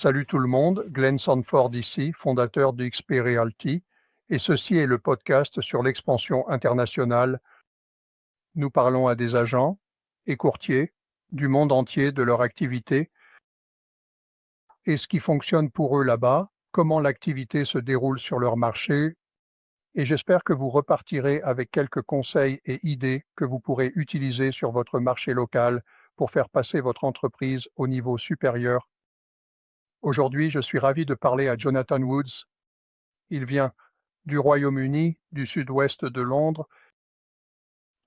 Salut tout le monde, Glenn Sanford ici, fondateur de XP Realty, et ceci est le podcast sur l'expansion internationale. Nous parlons à des agents et courtiers du monde entier de leur activité et ce qui fonctionne pour eux là-bas, comment l'activité se déroule sur leur marché, et j'espère que vous repartirez avec quelques conseils et idées que vous pourrez utiliser sur votre marché local pour faire passer votre entreprise au niveau supérieur. Aujourd'hui, je suis ravi de parler à Jonathan Woods. Il vient du Royaume-Uni, du sud-ouest de Londres,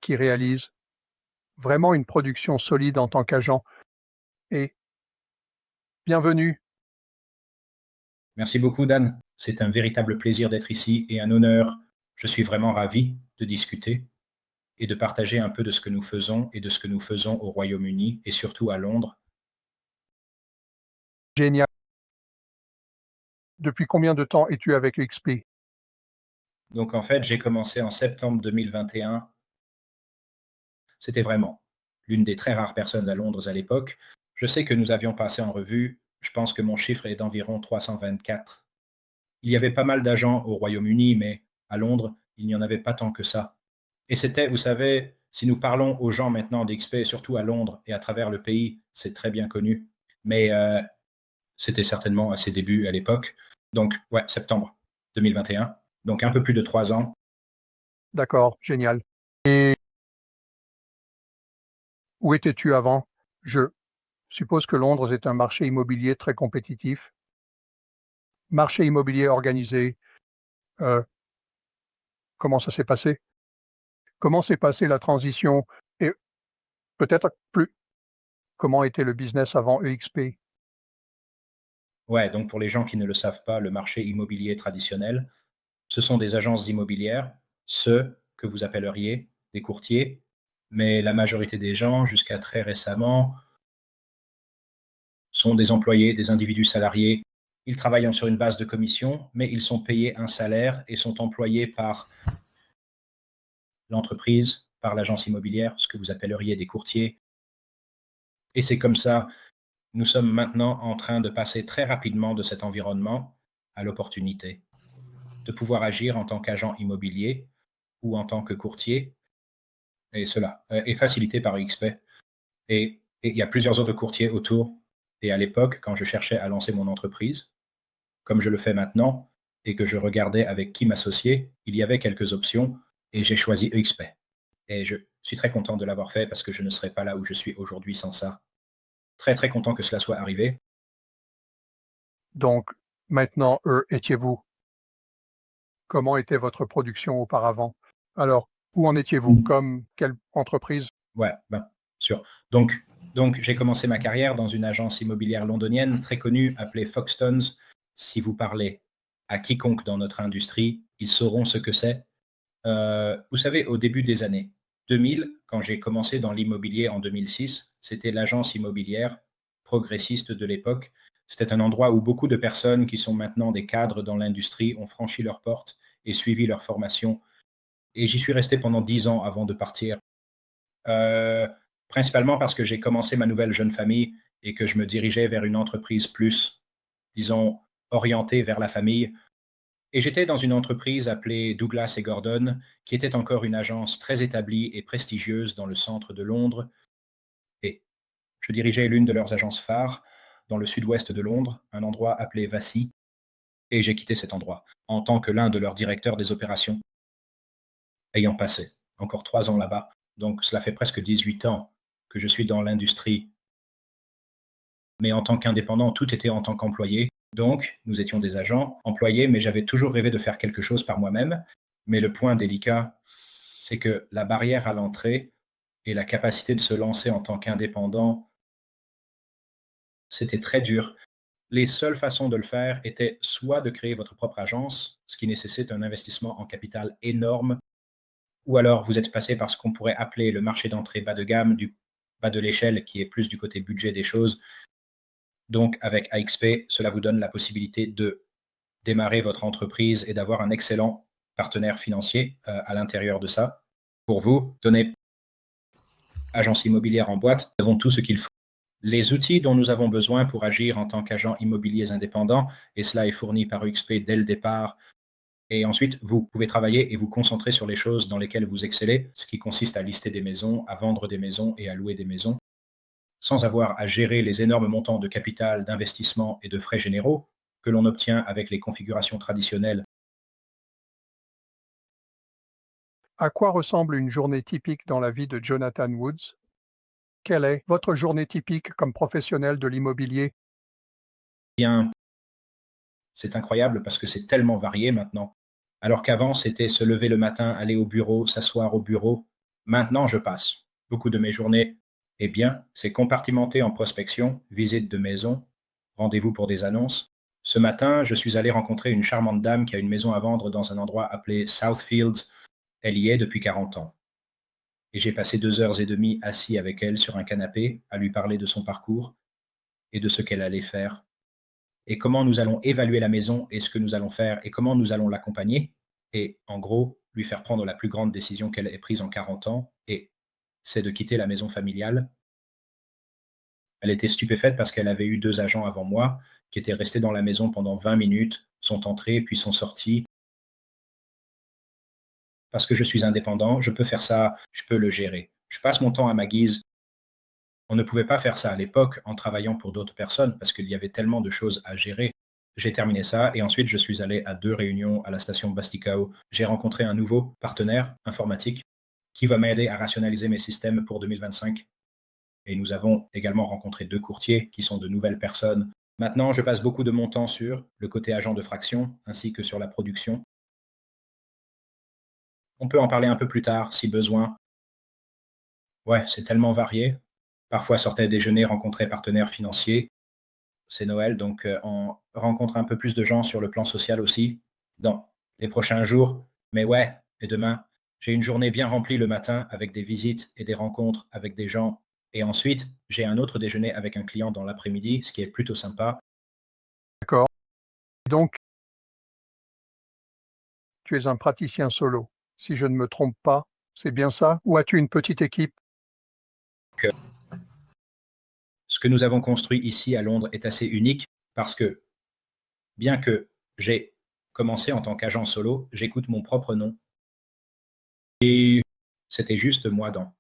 qui réalise vraiment une production solide en tant qu'agent. Et bienvenue. Merci beaucoup, Dan. C'est un véritable plaisir d'être ici et un honneur. Je suis vraiment ravi de discuter et de partager un peu de ce que nous faisons et de ce que nous faisons au Royaume-Uni et surtout à Londres. Génial. Depuis combien de temps es-tu avec XP? Donc en fait, j'ai commencé en septembre 2021. C'était vraiment l'une des très rares personnes à Londres à l'époque. Je sais que nous avions passé en revue, je pense que mon chiffre est d'environ 324. Il y avait pas mal d'agents au Royaume-Uni, mais à Londres, il n'y en avait pas tant que ça. Et c'était, vous savez, si nous parlons aux gens maintenant d'XP, surtout à Londres et à travers le pays, c'est très bien connu. Mais c'était certainement à ses débuts à l'époque. Donc, ouais, septembre 2021. Donc, un peu plus de 3 ans. D'accord, génial. Et où étais-tu avant? Je suppose que Londres est un marché immobilier très compétitif. Marché immobilier organisé, euh, comment ça s'est passé? Comment s'est passée la transition? Et peut-être plus, comment était le business avant EXP? Ouais, donc pour les gens qui ne le savent pas, le marché immobilier traditionnel, ce sont des agences immobilières, ceux que vous appelleriez des courtiers, mais la majorité des gens, jusqu'à très récemment, sont des employés, des individus salariés. Ils travaillent sur une base de commission, mais ils sont payés un salaire et sont employés par l'entreprise, par l'agence immobilière, ce que vous appelleriez des courtiers. Et c'est comme ça, nous sommes maintenant en train de passer très rapidement de cet environnement à l'opportunité de pouvoir agir en tant qu'agent immobilier ou en tant que courtier. Et cela est facilité par XP. Et il y a plusieurs autres courtiers autour. Et à l'époque, quand je cherchais à lancer mon entreprise, comme je le fais maintenant, et que je regardais avec qui m'associer, il y avait quelques options et j'ai choisi XP. Et je suis très content de l'avoir fait parce que je ne serais pas là où je suis aujourd'hui sans ça. Très, très content que cela soit arrivé. Donc, maintenant, étiez-vous? Comment était votre production auparavant? Alors, où en étiez-vous? Comme quelle entreprise? Ouais, ben, sûr. Donc j'ai commencé ma carrière dans une agence immobilière londonienne très connue appelée Foxtons. Si vous parlez à quiconque dans notre industrie, ils sauront ce que c'est. Vous savez, au début des années 2000, quand j'ai commencé dans l'immobilier en 2006, c'était l'agence immobilière progressiste de l'époque. C'était un endroit où beaucoup de personnes qui sont maintenant des cadres dans l'industrie ont franchi leurs portes et suivi leur formation. Et j'y suis resté pendant 10 ans avant de partir. Euh, Principalement parce que j'ai commencé ma nouvelle jeune famille et que je me dirigeais vers une entreprise plus, disons, orientée vers la famille. Et j'étais dans une entreprise appelée Douglas et Gordon, qui était encore une agence très établie et prestigieuse dans le centre de Londres. Et je dirigeais l'une de leurs agences phares dans le sud-ouest de Londres, un endroit appelé Vassy. Et j'ai quitté cet endroit en tant que l'un de leurs directeurs des opérations, ayant passé encore 3 ans là-bas. Donc cela fait presque 18 ans que je suis dans l'industrie. Mais en tant qu'indépendant, tout était en tant qu'employé. Donc, nous étions des agents employés, mais j'avais toujours rêvé de faire quelque chose par moi-même. Mais le point délicat, c'est que la barrière à l'entrée et la capacité de se lancer en tant qu'indépendant, c'était très dur. Les seules façons de le faire étaient soit de créer votre propre agence, ce qui nécessite un investissement en capital énorme, ou alors vous êtes passé par ce qu'on pourrait appeler le marché d'entrée bas de gamme, du bas de l'échelle, qui est plus du côté budget des choses. Donc, avec AXP, cela vous donne la possibilité de démarrer votre entreprise et d'avoir un excellent partenaire financier à l'intérieur de ça. Pour vous, donner agence immobilière en boîte, nous avons tout ce qu'il faut. Les outils dont nous avons besoin pour agir en tant qu'agents immobiliers indépendants, et cela est fourni par UXP dès le départ. Et ensuite, vous pouvez travailler et vous concentrer sur les choses dans lesquelles vous excellez, ce qui consiste à lister des maisons, à vendre des maisons et à louer des maisons, sans avoir à gérer les énormes montants de capital, d'investissement et de frais généraux que l'on obtient avec les configurations traditionnelles. À quoi ressemble une journée typique dans la vie de Jonathan Woods? Quelle est votre journée typique comme professionnel de l'immobilier? Bien, c'est incroyable parce que c'est tellement varié maintenant. Alors qu'avant, c'était se lever le matin, aller au bureau, s'asseoir au bureau. Maintenant, je passe beaucoup de mes journées. Eh bien, c'est compartimenté en prospection, visite de maison, rendez-vous pour des annonces. Ce matin, je suis allé rencontrer une charmante dame qui a une maison à vendre dans un endroit appelé Southfields. Elle y est depuis 40 ans. Et j'ai passé 2 heures et demie assis avec elle sur un canapé à lui parler de son parcours et de ce qu'elle allait faire et comment nous allons évaluer la maison et ce que nous allons faire et comment nous allons l'accompagner et en gros lui faire prendre la plus grande décision qu'elle ait prise en 40 ans et c'est de quitter la maison familiale. Elle était stupéfaite parce qu'elle avait eu 2 agents avant moi qui étaient restés dans la maison pendant 20 minutes, sont entrés puis sont sortis. Parce que je suis indépendant, je peux faire ça, je peux le gérer. Je passe mon temps à ma guise. On ne pouvait pas faire ça à l'époque en travaillant pour d'autres personnes parce qu'il y avait tellement de choses à gérer. J'ai terminé ça et ensuite je suis allé à 2 réunions à la station Basticao. J'ai rencontré un nouveau partenaire informatique qui va m'aider à rationaliser mes systèmes pour 2025. Et nous avons également rencontré 2 courtiers qui sont de nouvelles personnes. Maintenant, je passe beaucoup de mon temps sur le côté agent de fraction ainsi que sur la production. On peut en parler un peu plus tard si besoin. Ouais, c'est tellement varié. Parfois sortir déjeuner, rencontrer partenaires financiers. C'est Noël, donc on rencontre un peu plus de gens sur le plan social aussi dans les prochains jours. Mais ouais, et demain, j'ai une journée bien remplie le matin avec des visites et des rencontres avec des gens. Et ensuite, j'ai un autre déjeuner avec un client dans l'après-midi, ce qui est plutôt sympa. D'accord. Donc, tu es un praticien solo, si je ne me trompe pas, c'est bien ça? Ou as-tu une petite équipe? Que ce que nous avons construit ici à Londres est assez unique parce que, bien que j'ai commencé en tant qu'agent solo, j'écoute mon propre nom. Et c'était juste moi dans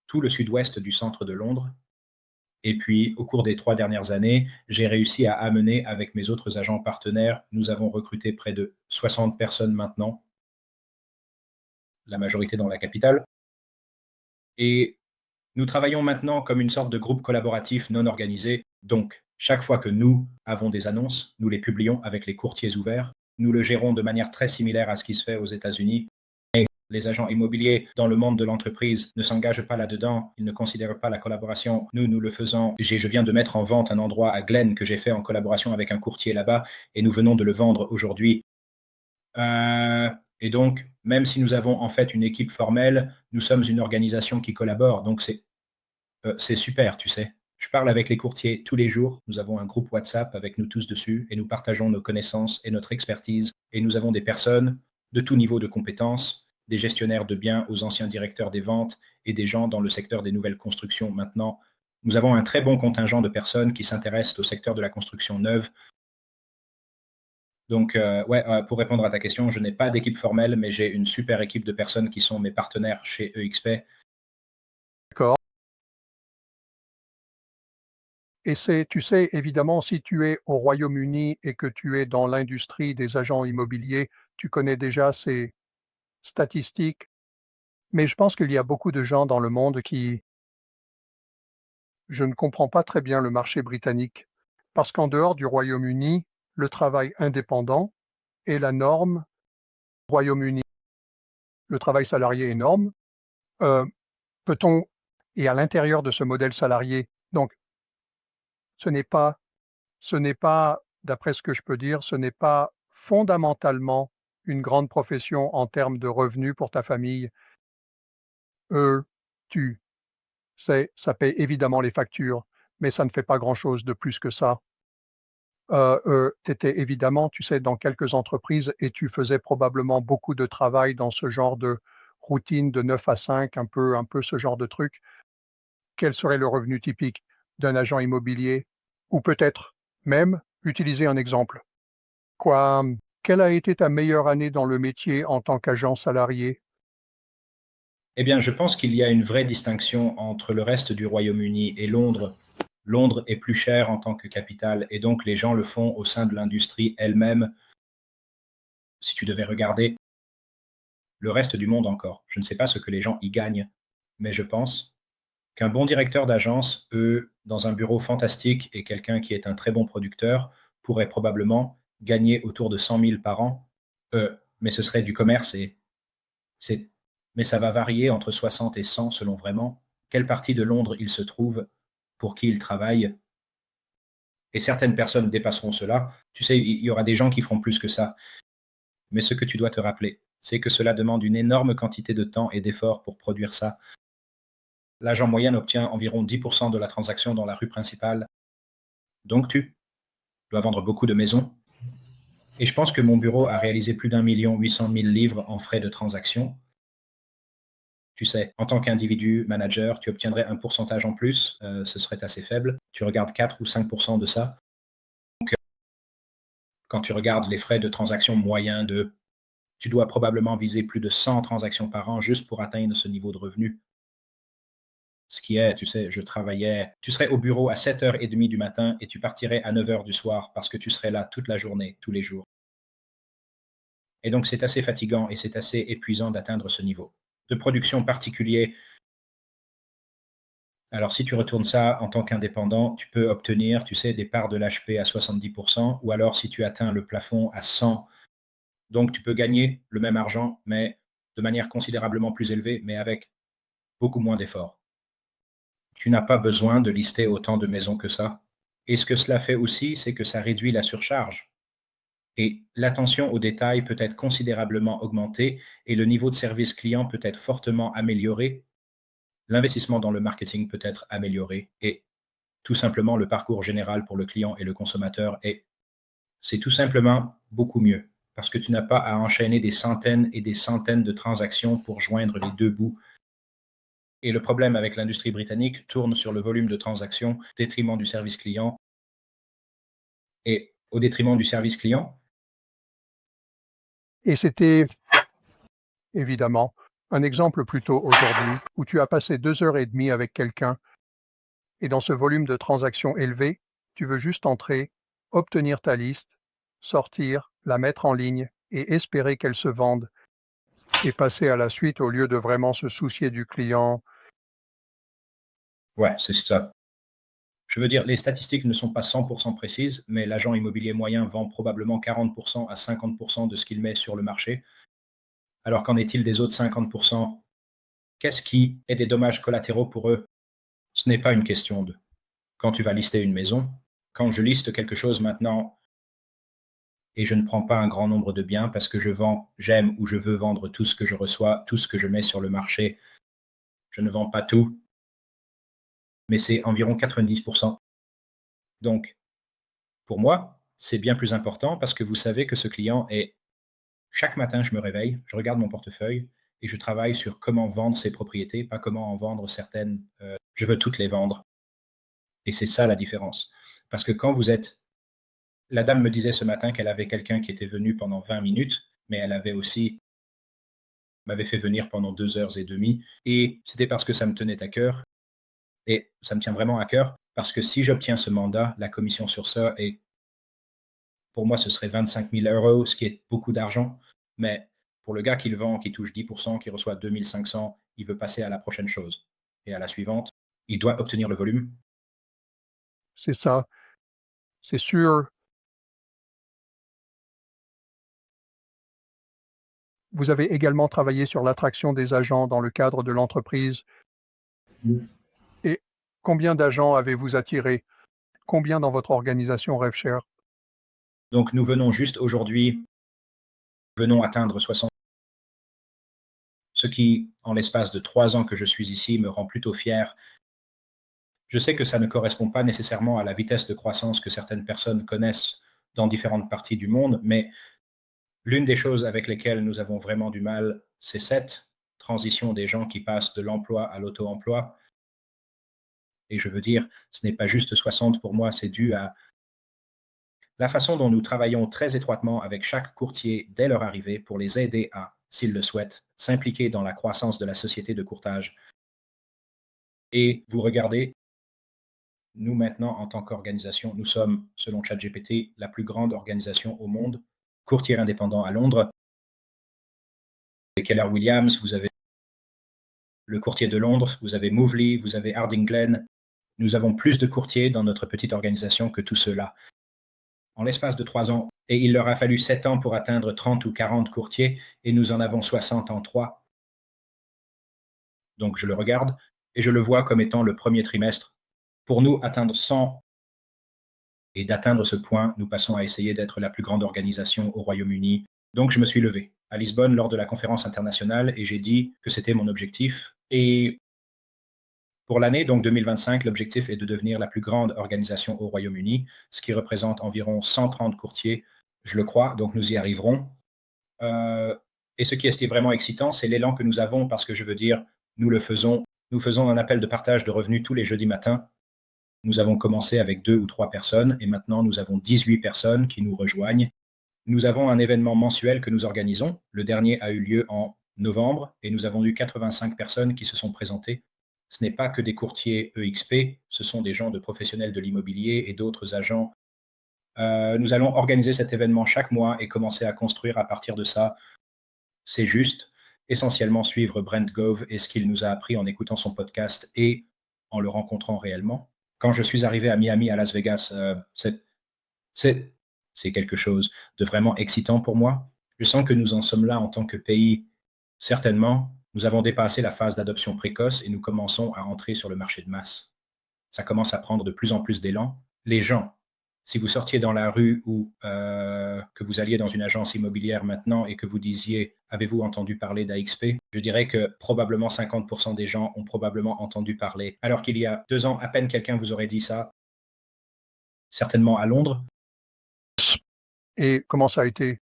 tout le sud-ouest du centre de Londres. Et puis, au cours des 3 dernières années, j'ai réussi à amener avec mes autres agents partenaires, nous avons recruté près de 60 personnes maintenant, la majorité dans la capitale. Et nous travaillons maintenant comme une sorte de groupe collaboratif non organisé. Donc, chaque fois que nous avons des annonces, nous les publions avec les courtiers ouverts. Nous le gérons de manière très similaire à ce qui se fait aux États-Unis. Les agents immobiliers dans le monde de l'entreprise ne s'engagent pas là-dedans, ils ne considèrent pas la collaboration. Nous le faisons. Je viens de mettre en vente un endroit à Glen que j'ai fait en collaboration avec un courtier là-bas et nous venons de le vendre aujourd'hui. Et donc, même si nous avons en fait une équipe formelle, nous sommes une organisation qui collabore. Donc, c'est super, tu sais. Je parle avec les courtiers tous les jours. Nous avons un groupe WhatsApp avec nous tous dessus et nous partageons nos connaissances et notre expertise. Et nous avons des personnes de tout niveau de compétences, des gestionnaires de biens aux anciens directeurs des ventes et des gens dans le secteur des nouvelles constructions maintenant. Nous avons un très bon contingent de personnes qui s'intéressent au secteur de la construction neuve. Donc, ouais, pour répondre à ta question, je n'ai pas d'équipe formelle, mais j'ai une super équipe de personnes qui sont mes partenaires chez EXP. D'accord. Et c'est, tu sais, évidemment, si tu es au Royaume-Uni et que tu es dans l'industrie des agents immobiliers, tu connais déjà ces statistiques. Mais je pense qu'il y a beaucoup de gens dans le monde qui, je ne comprends pas très bien le marché britannique. Parce qu'en dehors du Royaume-Uni, le travail indépendant est la norme au Royaume-Uni. Le travail salarié est norme. Euh, peut-on, et à l'intérieur de ce modèle salarié, donc ce n'est pas, d'après ce que je peux dire, ce n'est pas fondamentalement une grande profession en termes de revenus pour ta famille. Tu sais, ça paie évidemment les factures, mais ça ne fait pas grand-chose de plus que ça. Tu étais évidemment, tu sais, dans quelques entreprises et tu faisais probablement beaucoup de travail dans ce genre de routine de 9 à 5, un peu ce genre de truc. Quel serait le revenu typique? d'un agent immobilier, ou peut-être même utiliser un exemple. Quoi, quelle a été ta meilleure année dans le métier en tant qu'agent salarié? Eh bien, je pense qu'il y a une vraie distinction entre le reste du Royaume-Uni et Londres. Londres est plus cher en tant que capitale et donc les gens le font au sein de l'industrie elle-même. Si tu devais regarder le reste du monde encore, je ne sais pas ce que les gens y gagnent, mais je pense qu'un bon directeur d'agence, dans un bureau fantastique et quelqu'un qui est un très bon producteur, pourrait probablement gagner autour de 100 000 par an. Mais ce serait du commerce c'est, mais ça va varier entre 60 et 100 selon vraiment quelle partie de Londres il se trouve, pour qui il travaille. Et certaines personnes dépasseront cela. Tu sais, il y aura des gens qui feront plus que ça. Mais ce que tu dois te rappeler, c'est que cela demande une énorme quantité de temps et d'efforts pour produire ça. L'agent moyen obtient environ 10% de la transaction dans la rue principale. Donc tu dois vendre beaucoup de maisons. Et je pense que mon bureau a réalisé plus d'1 800 000 livres en frais de transaction. Tu sais, en tant qu'individu, manager, tu obtiendrais un pourcentage en plus, ce serait assez faible. Tu regardes 4 ou 5% de ça. Donc, quand tu regardes les frais de transaction moyens tu dois probablement viser plus de 100 transactions par an juste pour atteindre ce niveau de revenu. Ce qui est, tu sais, tu serais au bureau à 7h30 du matin et tu partirais à 9h du soir parce que tu serais là toute la journée, tous les jours. Et donc, c'est assez fatigant et c'est assez épuisant d'atteindre ce niveau de production particulier. Alors, si tu retournes ça en tant qu'indépendant, tu peux obtenir, tu sais, des parts de l'HP à 70%, ou alors si tu atteins le plafond à 100, donc tu peux gagner le même argent, mais de manière considérablement plus élevée, mais avec beaucoup moins d'efforts. Tu n'as pas besoin de lister autant de maisons que ça. Et ce que cela fait aussi, c'est que ça réduit la surcharge. Et l'attention aux détails peut être considérablement augmentée et le niveau de service client peut être fortement amélioré. L'investissement dans le marketing peut être amélioré et tout simplement le parcours général pour le client et le consommateur c'est tout simplement beaucoup mieux parce que tu n'as pas à enchaîner des centaines et des centaines de transactions pour joindre les deux bouts. Et le problème avec l'industrie britannique tourne sur le volume de transactions au détriment du service client. Et au détriment du service client, Et c'était, évidemment, un exemple plutôt aujourd'hui où tu as passé 2 heures et demie avec quelqu'un et dans ce volume de transactions élevé, tu veux juste entrer, obtenir ta liste, sortir, la mettre en ligne et espérer qu'elle se vende et passer à la suite au lieu de vraiment se soucier du client. ouais, c'est ça. Je veux dire, les statistiques ne sont pas 100% précises, mais l'agent immobilier moyen vend probablement 40% à 50% de ce qu'il met sur le marché. Alors qu'en est-il des autres 50%? Qu'est-ce qui est des dommages collatéraux pour eux? Ce n'est pas une question de quand tu vas lister une maison. Quand je liste quelque chose maintenant et je ne prends pas un grand nombre de biens parce que j'aime ou je veux vendre tout ce que je reçois, tout ce que je mets sur le marché, je ne vends pas tout, mais c'est environ 90%. Donc, pour moi, c'est bien plus important parce que vous savez que ce client est chaque matin, je me réveille, je regarde mon portefeuille et je travaille sur comment vendre ces propriétés, pas comment en vendre certaines. Je veux toutes les vendre. Et c'est ça la différence. Parce que quand vous êtes... La dame me disait ce matin qu'elle avait quelqu'un qui était venu pendant 20 minutes, mais elle avait aussi m'avait fait venir pendant 2 heures et demie. Et c'était parce que ça me tenait à cœur. Et ça me tient vraiment à cœur parce que si j'obtiens ce mandat, la commission sur ça est, pour moi, ce serait 25 000 euros, ce qui est beaucoup d'argent. Mais pour le gars qui le vend, qui touche 10%, qui reçoit 2 500, il veut passer à la prochaine chose. Et à la suivante, il doit obtenir le volume. C'est ça, c'est sûr. Vous avez également travaillé sur l'attraction des agents dans le cadre de l'entreprise. Et combien d'agents avez-vous attiré? Combien dans votre organisation RevShare? Donc nous venons juste aujourd'hui, venons atteindre 60, ce qui, en l'espace de 3 ans que je suis ici, me rend plutôt fier. Je sais que ça ne correspond pas nécessairement à la vitesse de croissance que certaines personnes connaissent dans différentes parties du monde, mais l'une des choses avec lesquelles nous avons vraiment du mal, c'est cette transition des gens qui passent de l'emploi à l'auto-emploi. Et je veux dire, ce n'est pas juste 60 pour moi, c'est dû à la façon dont nous travaillons très étroitement avec chaque courtier dès leur arrivée pour les aider à, s'ils le souhaitent, s'impliquer dans la croissance de la société de courtage. Et vous regardez, nous maintenant, en tant qu'organisation, nous sommes, selon ChatGPT, la plus grande organisation au monde, courtier indépendant à Londres. Et Keller Williams, vous avez le courtier de Londres, vous avez Movely, vous avez Harding Glen. Nous avons plus de courtiers dans notre petite organisation que tous ceux-là. En l'espace de 3 ans, et il leur a fallu 7 ans pour atteindre 30 ou 40 courtiers, et nous en avons 60 en 3. Donc je le regarde, et je le vois comme étant le premier trimestre. Pour nous, atteindre 100 et d'atteindre ce point, nous passons à essayer d'être la plus grande organisation au Royaume-Uni. Donc je me suis levé à Lisbonne lors de la conférence internationale et j'ai dit que c'était mon objectif. Et pour l'année, donc 2025, l'objectif est de devenir la plus grande organisation au Royaume-Uni, ce qui représente environ 130 courtiers, je le crois, donc nous y arriverons. Et ce qui est vraiment excitant, c'est l'élan que nous avons parce que je veux dire, nous le faisons. Nous faisons un appel de partage de revenus tous les jeudis matins. Nous avons commencé avec 2 ou 3 personnes et maintenant nous avons 18 personnes qui nous rejoignent. Nous avons un événement mensuel que nous organisons. Le dernier a eu lieu en novembre et nous avons eu 85 personnes qui se sont présentées. Ce n'est pas que des courtiers EXP, ce sont des gens de professionnels de l'immobilier et d'autres agents. Nous allons organiser cet événement chaque mois et commencer à construire à partir de ça. C'est juste essentiellement suivre Brent Gove et ce qu'il nous a appris en écoutant son podcast et en le rencontrant réellement. Quand je suis arrivé à Miami, à Las Vegas, c'est quelque chose de vraiment excitant pour moi. Je sens que nous en sommes là en tant que pays. Certainement, nous avons dépassé la phase d'adoption précoce et nous commençons à entrer sur le marché de masse. Ça commence à prendre de plus en plus d'élan. Les gens, si vous sortiez dans la rue ou que vous alliez dans une agence immobilière maintenant et que vous disiez « Avez-vous entendu parler d'AXP ?» Je dirais que probablement 50% des gens ont probablement entendu parler. Alors qu'il y a 2 ans, à peine quelqu'un vous aurait dit ça, certainement à Londres. Et comment ça a été?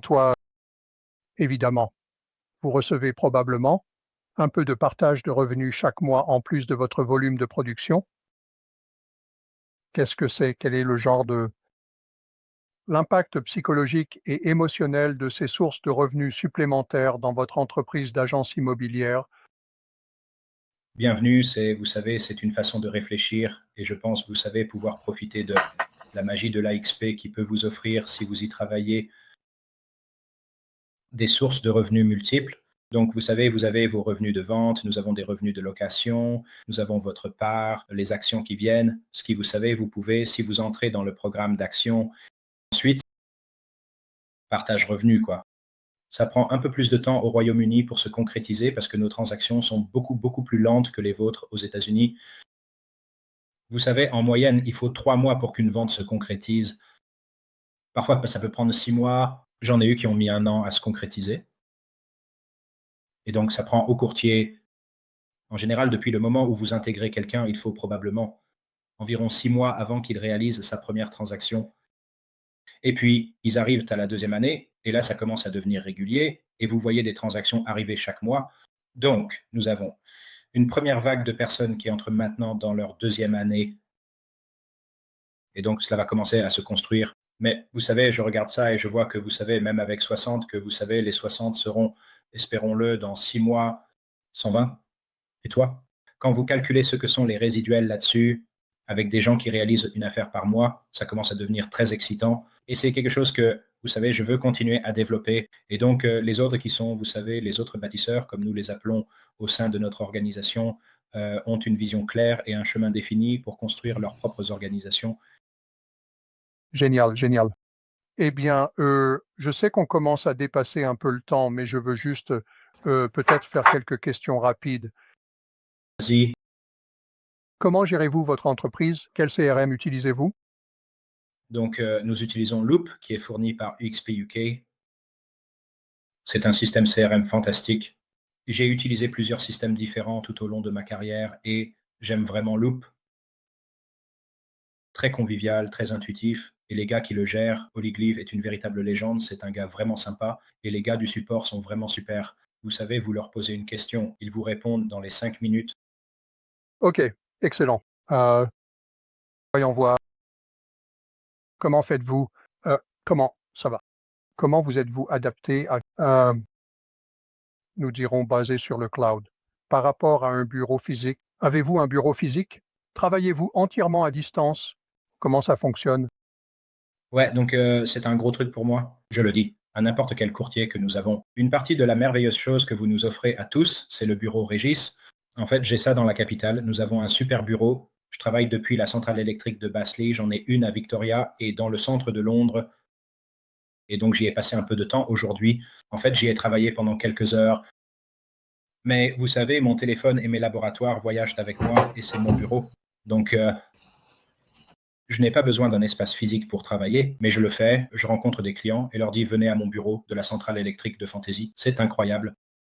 Toi, évidemment, vous recevez probablement un peu de partage de revenus chaque mois en plus de votre volume de production. Qu'est-ce que c'est? Quel est le genre de l'impact psychologique et émotionnel de ces sources de revenus supplémentaires dans votre entreprise d'agence immobilière? Bienvenue, vous savez, c'est une façon de réfléchir et je pense, vous savez, pouvoir profiter de la magie de l'AXP qui peut vous offrir, si vous y travaillez, des sources de revenus multiples. Donc, vous savez, vous avez vos revenus de vente, nous avons des revenus de location, nous avons votre part, les actions qui viennent, ce qui, vous savez, vous pouvez, si vous entrez dans le programme d'action, ensuite, partage revenu, quoi. Ça prend un peu plus de temps au Royaume-Uni pour se concrétiser parce que nos transactions sont beaucoup, beaucoup plus lentes que les vôtres aux États-Unis. Vous savez, en moyenne, il faut 3 mois pour qu'une vente se concrétise. Parfois, ça peut prendre 6 mois. J'en ai eu qui ont mis 1 an à se concrétiser. Et donc, ça prend au courtier, en général, depuis le moment où vous intégrez quelqu'un, il faut probablement environ 6 mois avant qu'il réalise sa première transaction. Et puis, ils arrivent à la 2e année, et là, ça commence à devenir régulier, et vous voyez des transactions arriver chaque mois. Donc, nous avons une première vague de personnes qui entrent maintenant dans leur 2e année, et donc cela va commencer à se construire. Mais vous savez, je regarde ça et je vois que vous savez, même avec 60, que vous savez, les 60 seront, espérons-le, dans 6 mois, 120. Et toi? Quand vous calculez ce que sont les résiduels là-dessus, avec des gens qui réalisent une affaire par mois, ça commence à devenir très excitant. Et c'est quelque chose que, vous savez, je veux continuer à développer. Et donc, les autres qui sont, vous savez, les autres bâtisseurs, comme nous les appelons au sein de notre organisation, ont une vision claire et un chemin défini pour construire leurs propres organisations. Génial, génial. Eh bien, je sais qu'on commence à dépasser un peu le temps, mais je veux juste peut-être faire quelques questions rapides. Vas-y. Comment gérez-vous votre entreprise? Quel CRM utilisez-vous? Donc, nous utilisons Loop, qui est fourni par UXP UK. C'est un système CRM fantastique. J'ai utilisé plusieurs systèmes différents tout au long de ma carrière et j'aime vraiment Loop. Très convivial, très intuitif. Et les gars qui le gèrent, Oligleave est une véritable légende, c'est un gars vraiment sympa. Et les gars du support sont vraiment super. Vous savez, vous leur posez une question, ils vous répondent dans les 5 minutes. OK. Excellent. Voyons voir. Comment faites-vous comment ça va? Comment vous êtes-vous adapté à, nous dirons, basé sur le cloud? Par rapport à un bureau physique, avez-vous un bureau physique? Travaillez-vous entièrement à distance? Comment ça fonctionne? Ouais, donc c'est un gros truc pour moi, je le dis, à n'importe quel courtier que nous avons. Une partie de la merveilleuse chose que vous nous offrez à tous, c'est le bureau Régis. En fait, j'ai ça dans la capitale. Nous avons un super bureau. Je travaille depuis la centrale électrique de Bassley. J'en ai une à Victoria et dans le centre de Londres. Et donc, j'y ai passé un peu de temps aujourd'hui. En fait, j'y ai travaillé pendant quelques heures. Mais vous savez, mon téléphone et mes laboratoires voyagent avec moi et c'est mon bureau. Donc, je n'ai pas besoin d'un espace physique pour travailler, mais je le fais. Je rencontre des clients et leur dis venez à mon bureau de la centrale électrique de Fantasy. C'est incroyable.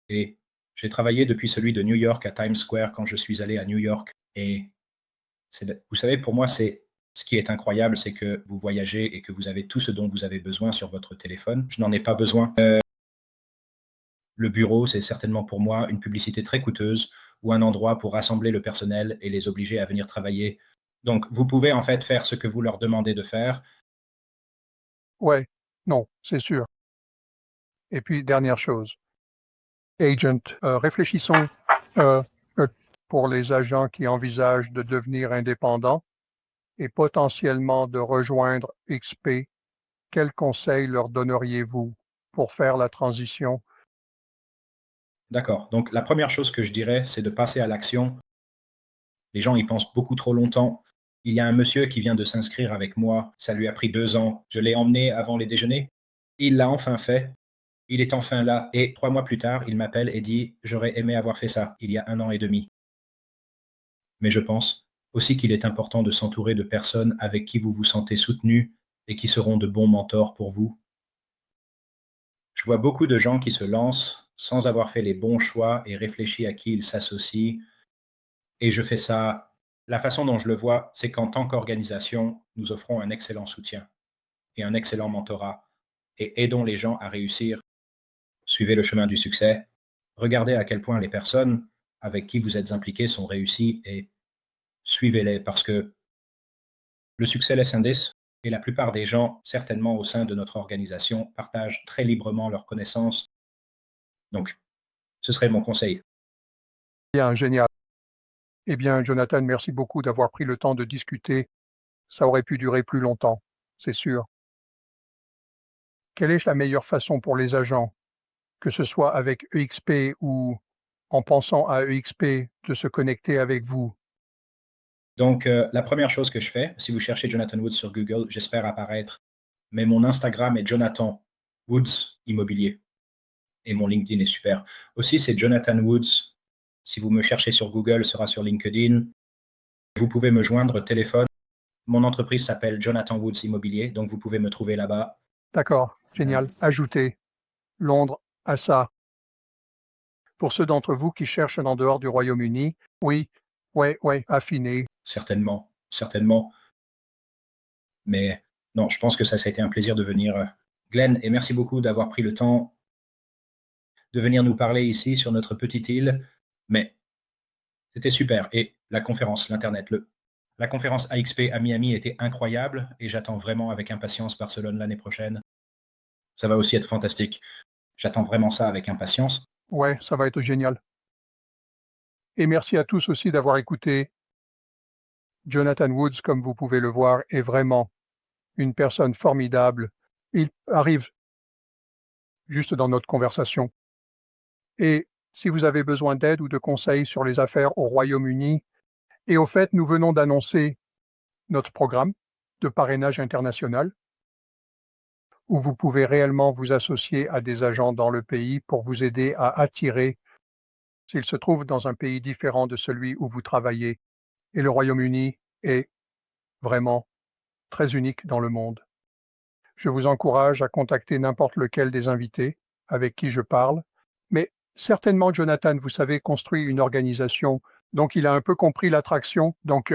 Et j'ai travaillé depuis celui de New York à Times Square quand je suis allé à New York. Et vous savez, pour moi, c'est ce qui est incroyable, c'est que vous voyagez et que vous avez tout ce dont vous avez besoin sur votre téléphone. Je n'en ai pas besoin. Le bureau, c'est certainement pour moi une publicité très coûteuse ou un endroit pour rassembler le personnel et les obliger à venir travailler. Donc, vous pouvez en fait faire ce que vous leur demandez de faire. Ouais, non, c'est sûr. Et puis, dernière chose, agent, réfléchissons euh, euh, pour les agents qui envisagent de devenir indépendants et potentiellement de rejoindre XP. Quels conseils leur donneriez-vous pour faire la transition? D'accord. Donc, la première chose que je dirais, c'est de passer à l'action. Les gens y pensent beaucoup trop longtemps. Il y a un monsieur qui vient de s'inscrire avec moi. Ça lui a pris 2 ans. Je l'ai emmené avant les déjeuners. Il l'a enfin fait. Il est enfin là. Et 3 mois plus tard, il m'appelle et dit, j'aurais aimé avoir fait ça il y a 1 an et demi. Mais je pense aussi qu'il est important de s'entourer de personnes avec qui vous vous sentez soutenu et qui seront de bons mentors pour vous. Je vois beaucoup de gens qui se lancent sans avoir fait les bons choix et réfléchi à qui ils s'associent. Et je fais ça. La façon dont je le vois, c'est qu'en tant qu'organisation, nous offrons un excellent soutien et un excellent mentorat et aidons les gens à réussir. Suivez le chemin du succès. Regardez à quel point les personnes avec qui vous êtes impliqués sont réussies et suivez-les parce que le succès laisse un indice et la plupart des gens, certainement au sein de notre organisation, partagent très librement leurs connaissances. Donc, ce serait mon conseil. Bien, génial. Eh bien, Jonathan, merci beaucoup d'avoir pris le temps de discuter. Ça aurait pu durer plus longtemps, c'est sûr. Quelle est la meilleure façon pour les agents, que ce soit avec EXP ou en pensant à EXP, de se connecter avec vous? Donc, la première chose que je fais, si vous cherchez Jonathan Woods sur Google, j'espère apparaître. Mais mon Instagram est Jonathan Woods Immobilier. Et mon LinkedIn est super. Aussi, c'est Jonathan Woods. Si vous me cherchez sur Google, sera sur LinkedIn. Vous pouvez me joindre téléphone. Mon entreprise s'appelle Jonathan Woods Immobilier, donc vous pouvez me trouver là-bas. D'accord, génial. Ajoutez Londres à ça. Pour ceux d'entre vous qui cherchent en dehors du Royaume-Uni, oui, ouais, affiné. Certainement, certainement. Mais non, je pense que ça a été un plaisir de venir, Glenn, et merci beaucoup d'avoir pris le temps de venir nous parler ici sur notre petite île. Mais c'était super. Et la conférence, l'Internet, la conférence AXP à Miami était incroyable et j'attends vraiment avec impatience Barcelone l'année prochaine. Ça va aussi être fantastique. J'attends vraiment ça avec impatience. Ouais, ça va être génial. Et merci à tous aussi d'avoir écouté. Jonathan Woods, comme vous pouvez le voir, est vraiment une personne formidable. Il arrive juste dans notre conversation. Et si vous avez besoin d'aide ou de conseils sur les affaires au Royaume-Uni, et au fait, nous venons d'annoncer notre programme de parrainage international, où vous pouvez réellement vous associer à des agents dans le pays pour vous aider à attirer, s'ils se trouvent dans un pays différent de celui où vous travaillez. Et le Royaume-Uni est vraiment très unique dans le monde. Je vous encourage à contacter n'importe lequel des invités avec qui je parle, mais certainement Jonathan, vous savez, construit une organisation, donc il a un peu compris l'attraction. Donc,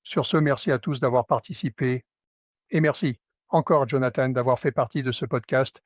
sur ce, merci à tous d'avoir participé et merci encore Jonathan d'avoir fait partie de ce podcast.